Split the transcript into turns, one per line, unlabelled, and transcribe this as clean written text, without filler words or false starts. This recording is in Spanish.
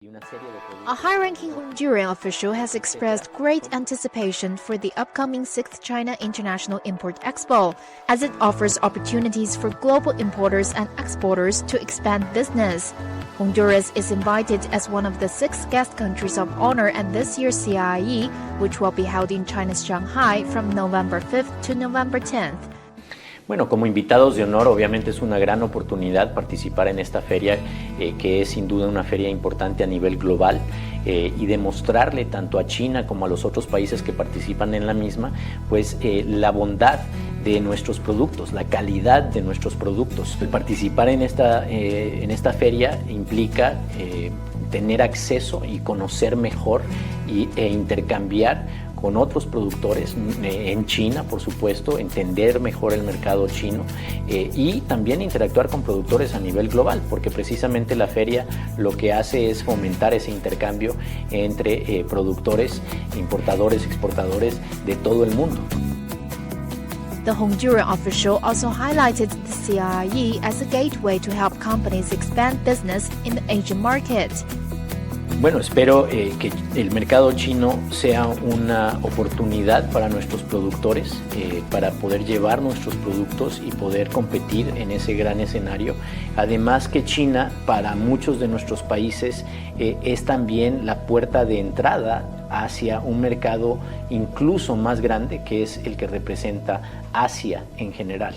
A high-ranking Honduran official has expressed great anticipation for the upcoming 6th China International Import Expo, as it offers opportunities for global importers and exporters to expand business. Honduras is invited as one of the 6 guest countries of honor at this year's CIIE, which will be held in China's Shanghai from November 5th to November 10th.
Bueno, como invitados de honor, obviamente es una gran oportunidad participar en esta feria, que es sin duda una feria importante a nivel global, y demostrarle tanto a China como a los otros países que participan en la misma, pues la bondad de nuestros productos, la calidad de nuestros productos. El participar en esta feria implica tener acceso y conocer mejor e intercambiar con otros productores en China, por supuesto, entender mejor el mercado chino, y también interactuar con productores a nivel global, porque precisamente la feria lo que hace es fomentar ese intercambio entre productores, importadores, exportadores de todo el mundo.
The Honduran official also highlighted the CIIE as a gateway to help companies expand business in the Asian market.
Bueno, espero que el mercado chino sea una oportunidad para nuestros productores, para poder llevar nuestros productos y poder competir en ese gran escenario. Además que China, para muchos de nuestros países, es también la puerta de entrada hacia un mercado incluso más grande, que es el que representa Asia en general.